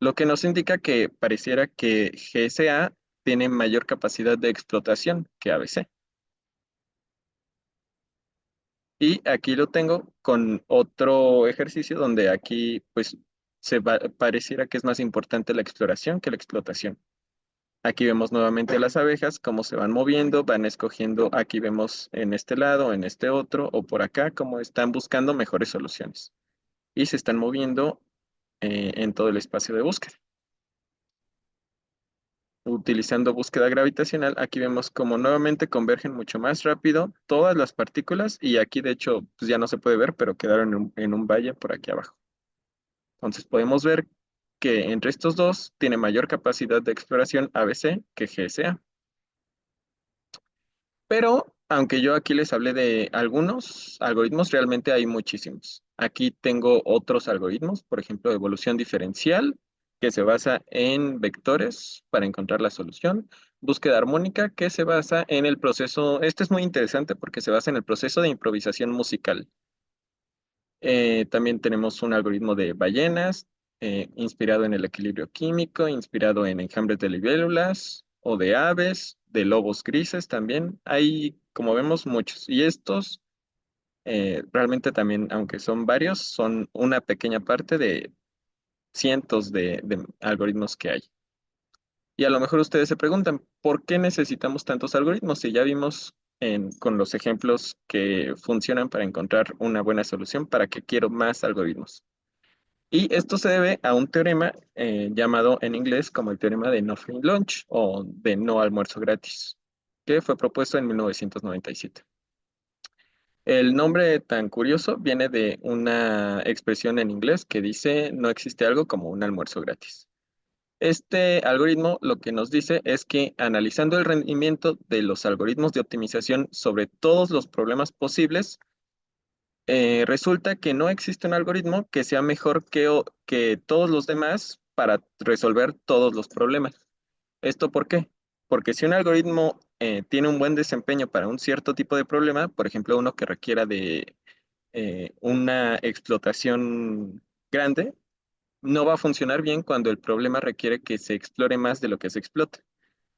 Lo que nos indica que pareciera que GSA tiene mayor capacidad de explotación que ABC. Y aquí lo tengo con otro ejercicio donde aquí pues pareciera que es más importante la exploración que la explotación. Aquí vemos nuevamente las abejas, cómo se van moviendo, van escogiendo, aquí vemos en este lado, en este otro o por acá, cómo están buscando mejores soluciones. Y se están moviendo en todo el espacio de búsqueda. Utilizando búsqueda gravitacional, aquí vemos cómo nuevamente convergen mucho más rápido todas las partículas y aquí de hecho pues ya no se puede ver, pero quedaron en un valle por aquí abajo. Entonces podemos ver que entre estos dos tiene mayor capacidad de exploración ABC que GSA. Pero aunque yo aquí les hablé de algunos algoritmos, realmente hay muchísimos. Aquí tengo otros algoritmos, por ejemplo, evolución diferencial, que se basa en vectores para encontrar la solución. Búsqueda armónica, que se basa en el proceso, este es muy interesante porque se basa en el proceso de improvisación musical. También tenemos un algoritmo de ballenas, inspirado en el equilibrio químico, inspirado en enjambres de libélulas o de aves, de lobos grises también. Hay como vemos, muchos. Y estos realmente también, aunque son varios, son una pequeña parte de cientos de algoritmos que hay. Y a lo mejor ustedes se preguntan, ¿por qué necesitamos tantos algoritmos? Si ya vimos con los ejemplos que funcionan para encontrar una buena solución, ¿para qué quiero más algoritmos? Y esto se debe a un teorema llamado en inglés como el teorema de No Free Lunch o de no almuerzo gratis, que fue propuesto en 1997. El nombre tan curioso viene de una expresión en inglés que dice no existe algo como un almuerzo gratis. Este algoritmo lo que nos dice es que analizando el rendimiento de los algoritmos de optimización sobre todos los problemas posibles, resulta que no existe un algoritmo que sea mejor que todos los demás para resolver todos los problemas. ¿Esto por qué? Porque si un algoritmo tiene un buen desempeño para un cierto tipo de problema, por ejemplo, uno que requiera de una explotación grande, no va a funcionar bien cuando el problema requiere que se explore más de lo que se explota.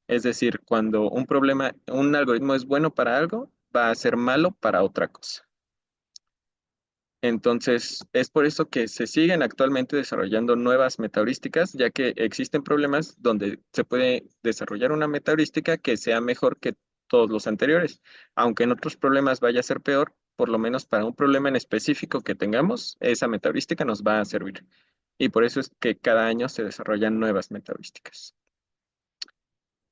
Es decir, cuando un algoritmo es bueno para algo, va a ser malo para otra cosa. Entonces, es por eso que se siguen actualmente desarrollando nuevas metaheurísticas, ya que existen problemas donde se puede desarrollar una metaheurística que sea mejor que todos los anteriores. Aunque en otros problemas vaya a ser peor, por lo menos para un problema en específico que tengamos, esa metaheurística nos va a servir. Y por eso es que cada año se desarrollan nuevas metaheurísticas.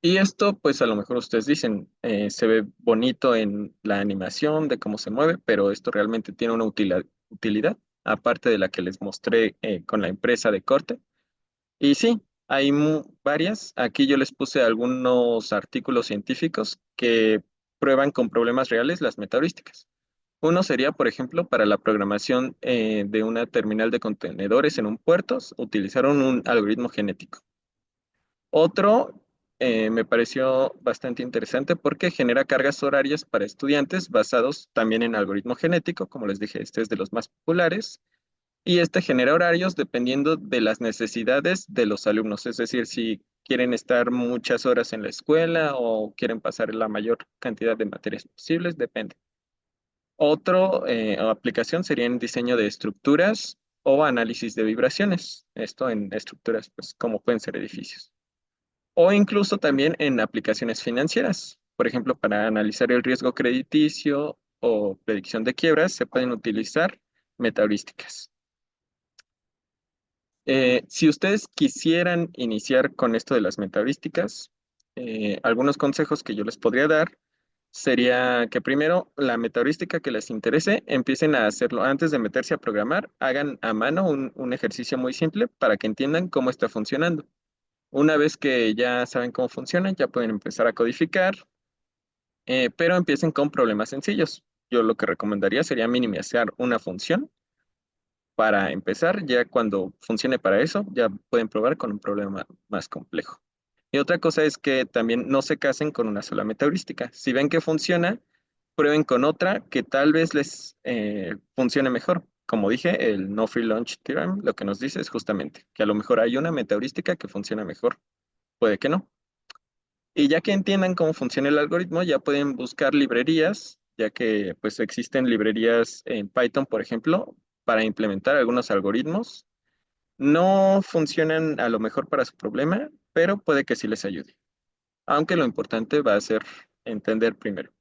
Y esto, pues a lo mejor ustedes dicen, se ve bonito en la animación de cómo se mueve, pero esto realmente tiene una utilidad, aparte de la que les mostré con la empresa de corte. Y sí, hay varias. Aquí yo les puse algunos artículos científicos que prueban con problemas reales las metaheurísticas. Uno sería, por ejemplo, para la programación de una terminal de contenedores en un puerto, utilizaron un algoritmo genético. Otro me pareció bastante interesante porque genera cargas horarias para estudiantes basados también en algoritmo genético, como les dije, este es de los más populares, y este genera horarios dependiendo de las necesidades de los alumnos, es decir, si quieren estar muchas horas en la escuela o quieren pasar la mayor cantidad de materias posibles, depende. Otro aplicación sería en diseño de estructuras o análisis de vibraciones, esto en estructuras, pues como pueden ser edificios o incluso también en aplicaciones financieras. Por ejemplo, para analizar el riesgo crediticio o predicción de quiebras, se pueden utilizar metaheurísticas. Si ustedes quisieran iniciar con esto de las metaheurísticas, algunos consejos que yo les podría dar sería que primero la metaheurística que les interese, empiecen a hacerlo antes de meterse a programar, hagan a mano un ejercicio muy simple para que entiendan cómo está funcionando. Una vez que ya saben cómo funcionan, ya pueden empezar a codificar, pero empiecen con problemas sencillos. Yo lo que recomendaría sería minimizar una función para empezar. Ya cuando funcione para eso, ya pueden probar con un problema más complejo. Y otra cosa es que también no se casen con una sola metaheurística. Si ven que funciona, prueben con otra que tal vez les funcione mejor. Como dije, el No Free Lunch Theorem lo que nos dice es justamente que a lo mejor hay una metaheurística que funciona mejor, puede que no. Y ya que entiendan cómo funciona el algoritmo, ya pueden buscar librerías, ya que pues existen librerías en Python, por ejemplo, para implementar algunos algoritmos. No funcionan a lo mejor para su problema, pero puede que sí les ayude. Aunque lo importante va a ser entender primero.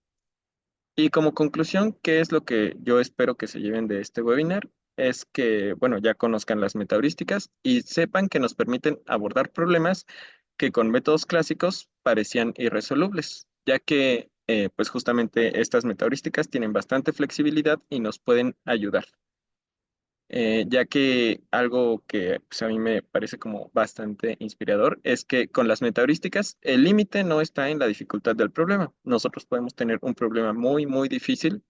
Y como conclusión, ¿qué es lo que yo espero que se lleven de este webinar? Es que, bueno, ya conozcan las metaheurísticas y sepan que nos permiten abordar problemas que con métodos clásicos parecían irresolubles, ya que, pues justamente estas metaheurísticas tienen bastante flexibilidad y nos pueden ayudar. Ya que algo que pues, a mí me parece como bastante inspirador es que con las metaheurísticas el límite no está en la dificultad del problema. Nosotros podemos tener un problema muy, muy difícil,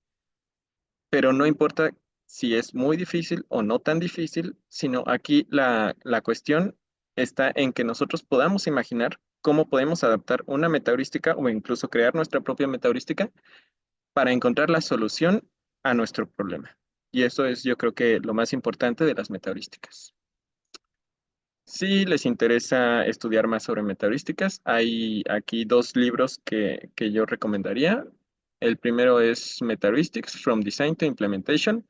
pero no importa si es muy difícil o no tan difícil, sino aquí la cuestión está en que nosotros podamos imaginar cómo podemos adaptar una metaheurística o incluso crear nuestra propia metaheurística para encontrar la solución a nuestro problema. Y eso es, yo creo que lo más importante de las metaheurísticas. Si les interesa estudiar más sobre metaheurísticas, hay aquí dos libros que yo recomendaría. El primero es Metaheuristics from Design to Implementation.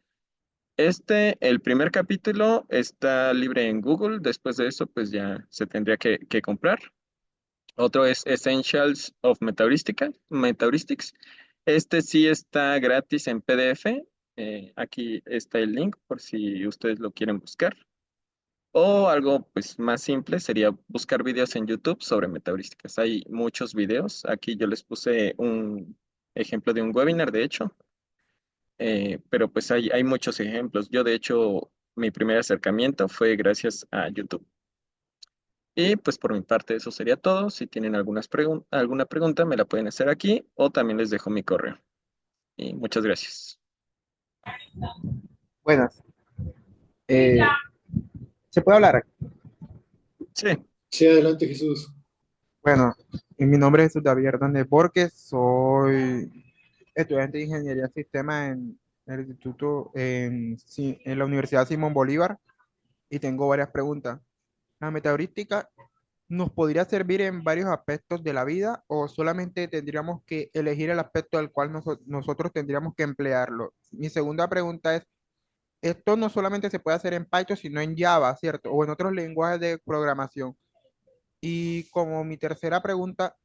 El primer capítulo está libre en Google, después de eso pues ya se tendría que comprar. Otro es Essentials of Metaheuristics. Este sí está gratis en PDF. Aquí está el link por si ustedes lo quieren buscar. O algo pues más simple sería buscar videos en YouTube sobre metaheurísticas. Hay muchos videos. Aquí yo les puse un ejemplo de un webinar, de hecho. Pero pues hay muchos ejemplos. Yo de hecho mi primer acercamiento fue gracias a YouTube. Y pues por mi parte eso sería todo. Si tienen alguna pregunta me la pueden hacer aquí o también les dejo mi correo. Y muchas gracias. Buenas. Eh, ¿Se puede hablar? Sí, Sí, adelante, Jesús. Bueno, y mi nombre es Jesús David Hernández Borges, soy estudiante de Ingeniería de Sistemas en el instituto, en la Universidad Simón Bolívar, y tengo varias preguntas. ¿La metaheurística nos podría servir en varios aspectos de la vida o solamente tendríamos que elegir el aspecto al cual nosotros tendríamos que emplearlo? Mi segunda pregunta es, esto no solamente se puede hacer en Python, sino en Java, ¿cierto? O en otros lenguajes de programación. Y como mi tercera pregunta,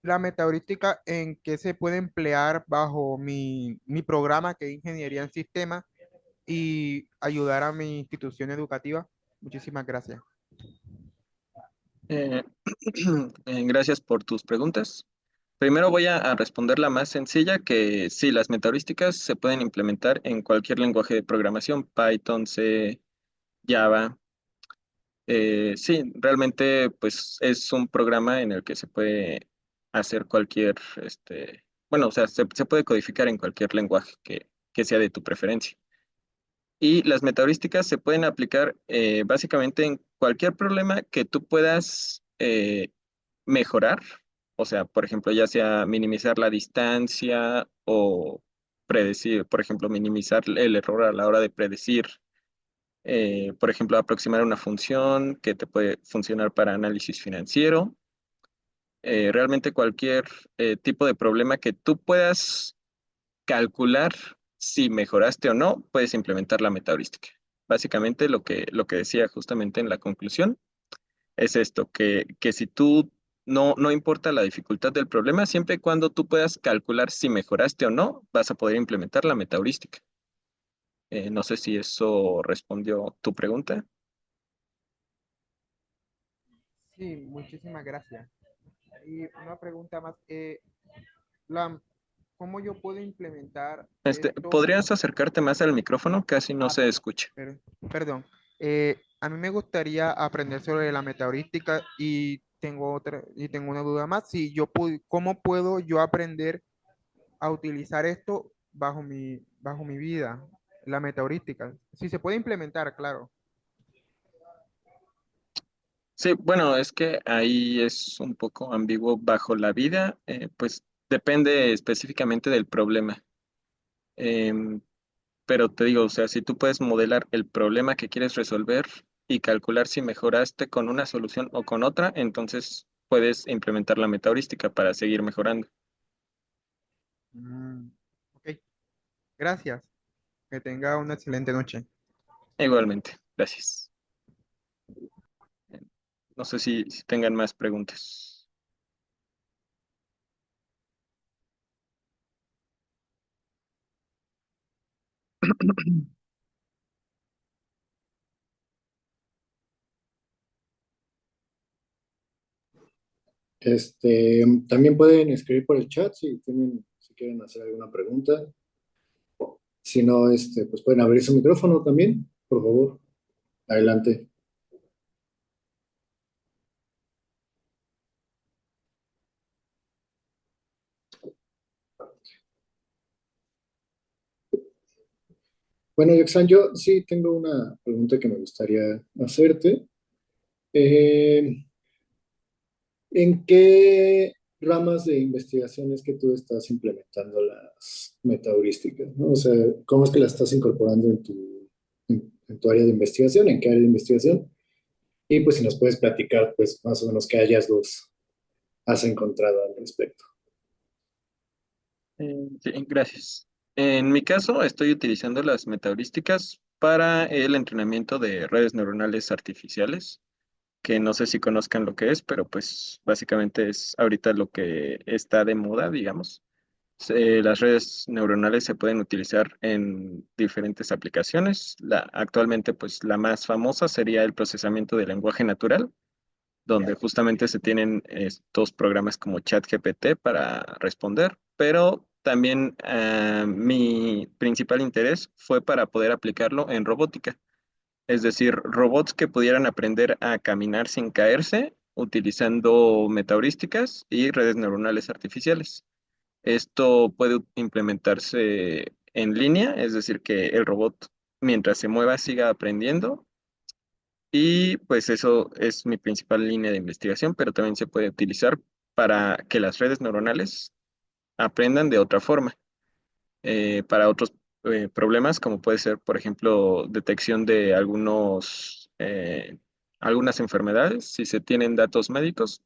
la metaheurística en qué se puede emplear bajo mi programa que es Ingeniería en Sistemas y ayudar a mi institución educativa. Muchísimas gracias. eh, gracias por tus preguntas. Primero voy a responder la más sencilla, que sí, las metaheurísticas se pueden implementar en cualquier lenguaje de programación, Python, C, Java. Sí, realmente pues es un programa en el que se puede hacer bueno, o sea, se puede codificar en cualquier lenguaje que sea de tu preferencia. Y las metaheurísticas se pueden aplicar básicamente en cualquier problema que tú puedas mejorar. O sea, por ejemplo, ya sea minimizar la distancia o predecir, por ejemplo, minimizar el error a la hora de predecir, por ejemplo, aproximar una función que te puede funcionar para análisis financiero. Realmente cualquier tipo de problema que tú puedas calcular si mejoraste o no, puedes implementar la metaheurística. Básicamente lo que decía justamente en la conclusión es esto, que si tú no importa la dificultad del problema, siempre y cuando tú puedas calcular si mejoraste o no, vas a poder implementar la metaheurística. No sé si eso respondió tu pregunta. Sí, muchísimas gracias. Y una pregunta más, la, ¿cómo yo puedo implementar esto? ¿Podrías acercarte más al micrófono? Casi no Ah, se escucha. perdón. A mí me gustaría aprender sobre la metaheurística y tengo una duda más. Si ¿cómo puedo yo aprender a utilizar esto bajo mi vida, la metaheurística? Si se puede implementar, claro. Sí, bueno, es que ahí es un poco ambiguo bajo la vida, pues depende específicamente del problema. Em, pero te digo, o sea, si tú puedes modelar el problema que quieres resolver y calcular si mejoraste con una solución o con otra, entonces puedes implementar la metaheurística para seguir mejorando. Mm, ok, gracias. Que tenga una excelente noche. Igualmente, gracias. No sé si tengan más preguntas. También pueden escribir por el chat si quieren hacer alguna pregunta. Si no, pues pueden abrir su micrófono también, por favor. Adelante. Bueno, Yexan, yo sí tengo una pregunta que me gustaría hacerte. Eh, ¿En qué ramas de investigación es que tú estás implementando las metaheurísticas, ¿no? O sea, ¿cómo es que las estás incorporando en tu área de investigación? ¿En qué área de investigación? Y pues si nos puedes platicar, pues más o menos qué hallazgos has encontrado al respecto. Sí, gracias. En mi caso, estoy utilizando las metaheurísticas para el entrenamiento de redes neuronales artificiales, que no sé si conozcan lo que es, pero pues básicamente es ahorita lo que está de moda, digamos. Las redes neuronales se pueden utilizar en diferentes aplicaciones. Actualmente, pues la más famosa sería el procesamiento del lenguaje natural, donde justamente se tienen estos programas como ChatGPT para responder, pero también mi principal interés fue para poder aplicarlo en robótica, es decir, robots que pudieran aprender a caminar sin caerse utilizando metaheurísticas y redes neuronales artificiales. Esto puede implementarse en línea, es decir, que el robot mientras se mueva siga aprendiendo y pues eso es mi principal línea de investigación, pero también se puede utilizar para que las redes neuronales aprendan de otra forma, para otros problemas, como puede ser, por ejemplo, detección de algunas enfermedades. Si se tienen datos médicos,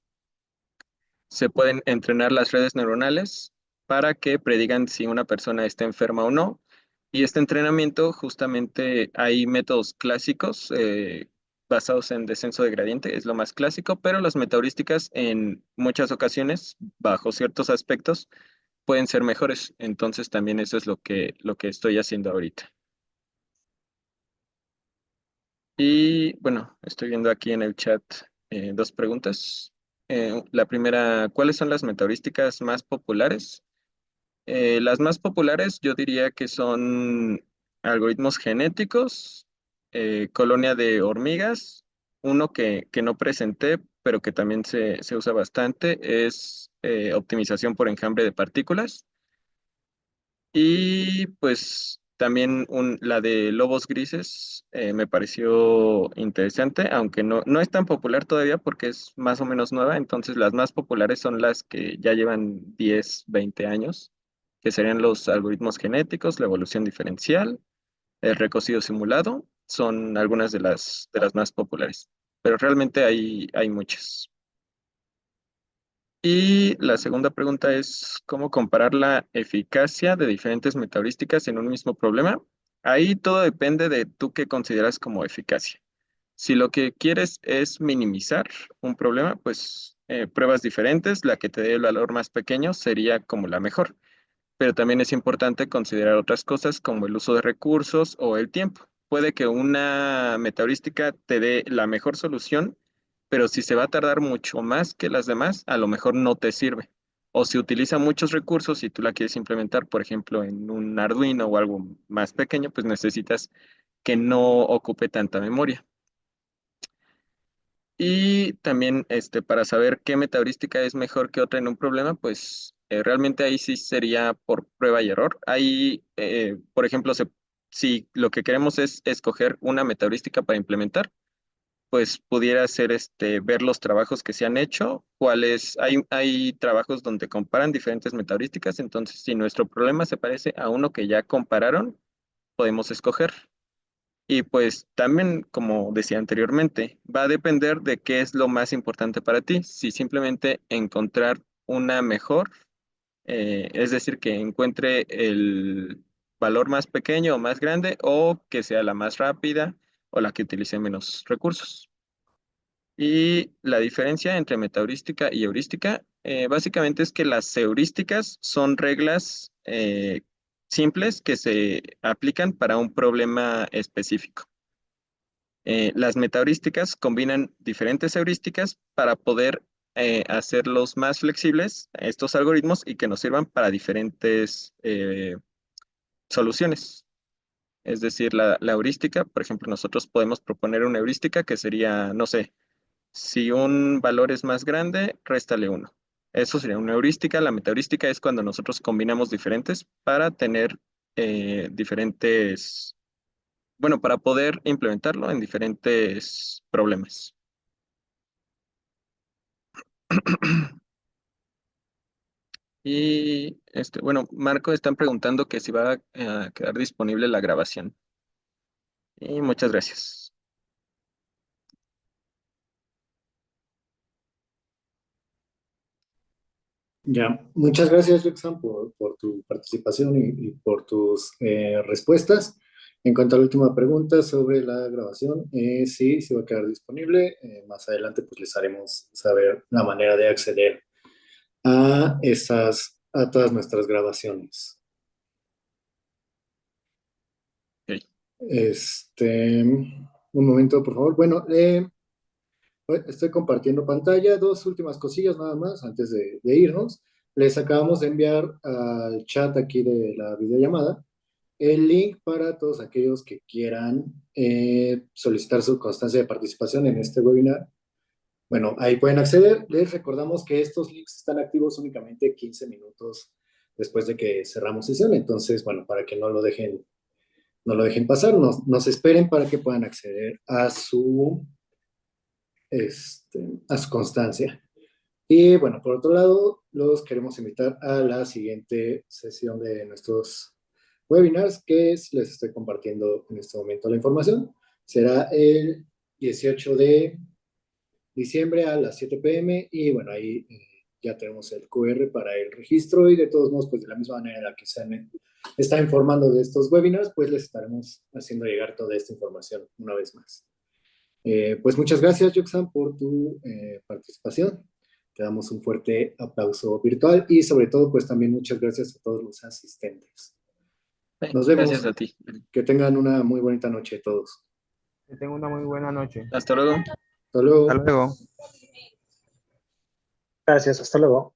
se pueden entrenar las redes neuronales para que predigan si una persona está enferma o no. Y este entrenamiento, justamente hay métodos clásicos basados en descenso de gradiente, es lo más clásico, pero las metaheurísticas en muchas ocasiones, bajo ciertos aspectos, pueden ser mejores. Entonces también eso es lo que estoy haciendo ahorita. Y bueno, estoy viendo aquí en el chat dos preguntas. La primera, ¿cuáles son las metaheurísticas más populares? Las más populares yo diría que son algoritmos genéticos, colonia de hormigas, uno que no presenté, pero que también se usa bastante, es optimización por enjambre de partículas. Y pues también la de lobos grises me pareció interesante, aunque no es tan popular todavía porque es más o menos nueva, entonces las más populares son las que ya llevan 10 20 años, que serían los algoritmos genéticos, la evolución diferencial, el recocido simulado, son algunas de las más populares, pero realmente hay muchas. Y la segunda pregunta es, ¿cómo comparar la eficacia de diferentes metaheurísticas en un mismo problema? Ahí todo depende de tú qué consideras como eficacia. Si lo que quieres es minimizar un problema, pues pruebas diferentes, la que te dé el valor más pequeño sería como la mejor, pero también es importante considerar otras cosas como el uso de recursos o el tiempo. Puede que una metaheurística te dé la mejor solución, pero si se va a tardar mucho más que las demás, a lo mejor no te sirve. O si utiliza muchos recursos y tú la quieres implementar, por ejemplo, en un Arduino o algo más pequeño, pues necesitas que no ocupe tanta memoria. Y también para saber qué metaheurística es mejor que otra en un problema, pues realmente ahí sí sería por prueba y error. Ahí, por ejemplo, si lo que queremos es escoger una metaheurística para implementar, pues pudiera ser ver los trabajos que se han hecho, hay trabajos donde comparan diferentes metaheurísticas, entonces si nuestro problema se parece a uno que ya compararon, podemos escoger. Y pues también, como decía anteriormente, va a depender de qué es lo más importante para ti. Si simplemente encontrar una mejor, es decir, que encuentre el valor más pequeño o más grande o que sea la más rápida o la que utilice menos recursos. Y la diferencia entre metaheurística y heurística, básicamente es que las heurísticas son reglas simples que se aplican para un problema específico. Las metaheurísticas combinan diferentes heurísticas para poder hacerlos más flexibles, estos algoritmos, y que nos sirvan para diferentes soluciones. Es decir, la heurística, por ejemplo, nosotros podemos proponer una heurística que sería, no sé, si un valor es más grande, réstale uno. Eso sería una heurística. La metaheurística es cuando nosotros combinamos diferentes para tener diferentes, bueno, para poder implementarlo en diferentes problemas. Y bueno, Marco, están preguntando que si va a quedar disponible la grabación. Y muchas gracias. Ya, muchas gracias, Roxanne, por tu participación y por tus respuestas. En cuanto a la última pregunta sobre la grabación, sí, sí va a quedar disponible. Más adelante, pues les haremos saber la manera de acceder a a todas nuestras grabaciones. Ok. Un momento, por favor. Bueno, estoy compartiendo pantalla. Dos últimas cosillas nada más antes de irnos. Les acabamos de enviar al chat aquí de la videollamada el link para todos aquellos que quieran solicitar su constancia de participación en este webinar. Bueno, ahí pueden acceder. Les recordamos que estos links están activos únicamente 15 minutos después de que cerramos sesión. Entonces, bueno, para que no lo dejen pasar, nos esperen para que puedan acceder a su constancia. Y bueno, por otro lado, los queremos invitar a la siguiente sesión de nuestros webinars, que les estoy compartiendo en este momento la información. Será el 18 de diciembre a las 7 p.m. y bueno, ahí ya tenemos el QR para el registro y de todos modos, pues de la misma manera en la que se está informando de estos webinars, pues les estaremos haciendo llegar toda esta información una vez más. Pues muchas gracias, Yoxan, por tu participación. Te damos un fuerte aplauso virtual y sobre todo, pues también muchas gracias a todos los asistentes. Nos Gracias vemos. a ti. Que tengan una muy bonita noche todos. Que tengan una muy buena noche. Hasta luego. Hasta luego. Hasta luego. Gracias, hasta luego.